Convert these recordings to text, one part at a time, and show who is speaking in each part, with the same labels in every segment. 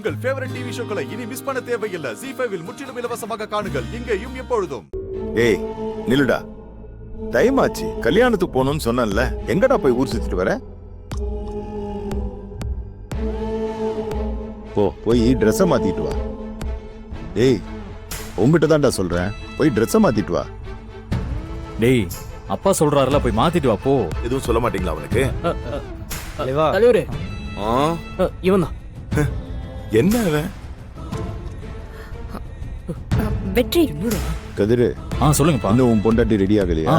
Speaker 1: உங்கள் favourite TV ஷோக்களை இனி miss பண்ண தேவையில்லை. ZEE5 இல் முற்றிலும் இலவசமாக காணுங்கள். இங்கேயும் எப்பொழுதும்.
Speaker 2: ஏய் நில்லுடா, டைம் ஆச்சு. கல்யாணத்துக்கு போகணும்னு சொன்னேன்ல, எங்கடா போய் ஊர் சுத்திட்டு வர? போய் ட்ரெஸ்ஸை மாத்திட்டு வா. ஏய் உங்ககிட்ட தான்டா சொல்றேன், போய் ட்ரெஸ்ஸை மாத்திட்டு வா.
Speaker 3: டேய் அப்பா சொல்றாருல, போய் மாத்திட்டு வா போ.
Speaker 2: எதுவும் சொல்ல மாட்டீங்களா அவனுக்கு?
Speaker 4: தலைவரே, இவன் தான்.
Speaker 2: என்ன அவன்?
Speaker 5: வெற்றி,
Speaker 2: கதிரு,
Speaker 3: சொல்லுங்கப்பா.
Speaker 2: இன்னும் உன் பொண்டாட்டி ரெடி ஆகலையா?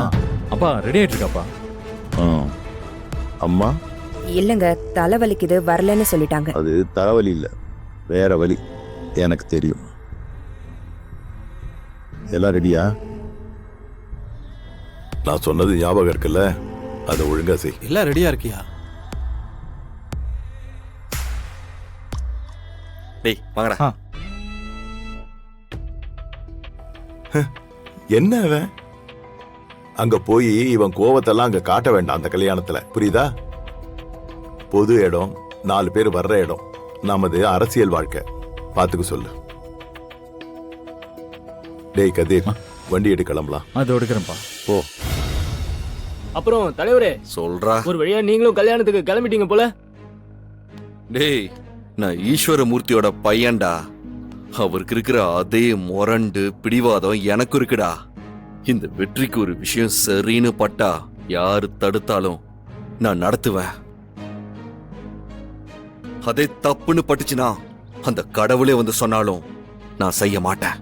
Speaker 3: அப்பா ரெடி ஆயிட்டு இருக்காப்பா.
Speaker 2: அம்மா
Speaker 5: இல்லங்க, தலைவலிக்குது வரலன்னு சொல்லிட்டாங்க.
Speaker 2: அது தலைவலி இல்ல, வேற வலி, எனக்கு தெரியும். எல்லாம் ரெடியா? நான் சொன்னது ஞாபகம் இருக்குல்ல, அதை ஒழுங்கா செய்.
Speaker 4: எல்லாம் ரெடியா இருக்கியா?
Speaker 6: டேய் வாங்கடா.
Speaker 2: என்ன அவன்? அங்க போய் இவன் கோவத்தெல்லாம் அங்க காட்ட வேண்டாம் அந்த கல்யாணத்துல, புரியுதா? பொது இடம், 4 பேர் வர்ற இடம், நமது அரசியல் வாழ்க்கை, பாத்துக்க சொல்லு. டேய் கதிர், வண்டி எடு, கிளம்பலாம்.
Speaker 3: அது எடுக்கிறேன்ப்பா.
Speaker 2: போ.
Speaker 4: அப்புறம் தலைவரே,
Speaker 6: சொல்றா.
Speaker 4: ஒரு வழியா நீங்களும் கல்யாணத்துக்கு கிளம்பிட்டீங்க போல.
Speaker 6: டேய் நான் ஈஸ்வரமூர்த்தியோட பையன்டா. அவருக்கு இருக்கிற அதே முரண்டு பிடிவாதம் எனக்கு இருக்குடா. இந்த வெற்றிக்கு ஒரு விஷயம் சரின்னு பட்டா யாரு தடுத்தாலும் நான் நடத்துவேன். அதே தப்புன்னு பட்டுச்சுன்னா அந்த கடவுளே வந்து சொன்னாலும் நான் செய்ய மாட்டேன்.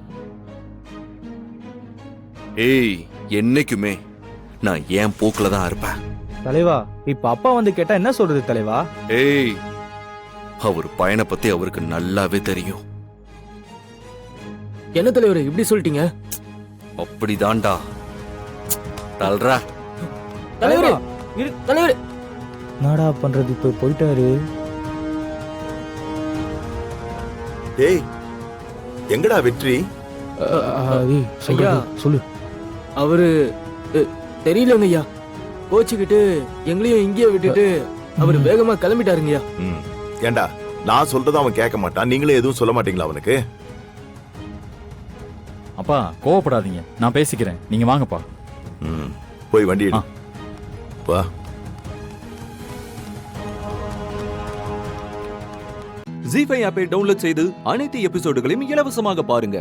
Speaker 6: ஏய் என்னைக்குமே நான் என் போக்குல தான் இருப்பேன்.
Speaker 7: தலைவா, இப்ப அப்பா வந்து கேட்டா என்ன சொல்றது தலைவா?
Speaker 6: ஏய் அவர் பையனை பத்தி அவருக்கு நல்லாவே தெரியும்.
Speaker 4: என்ன தலைவரே இப்படி சொல்லிட்டீங்க?
Speaker 6: அப்படிதான்டா. தல்றா
Speaker 4: தலைவரே, தலைவரே,
Speaker 7: என்னடா பண்றது? இப்ப போயிட்டாரு.
Speaker 2: டேய் எங்கடா வெற்றி?
Speaker 4: ஐயா
Speaker 7: சொல்லு.
Speaker 4: அவரு தெரியலங்க ஐயா, கோச்சுக்கிட்டு எங்களையும் இங்கேயே விட்டுட்டு அவரு வேகமா கிளம்பிட்டாருங்கய்யா.
Speaker 2: ஏண்டா நான் சொல்றத அவன் கேட்க மாட்டான், நீங்களே எதுவும் சொல்ல மாட்டீங்களா அவனுக்கு?
Speaker 3: அப்பா கோவப்படாதீங்க, நான் பேசிக்கிறேன், நீங்க வாங்கப்பா.
Speaker 2: போய் வண்டி எடு. வா.
Speaker 8: ZEE5 ஆப்பை டவுன்லோட் செய்து அனைத்து எபிசோடுகளையும் இலவசமாக பாருங்க.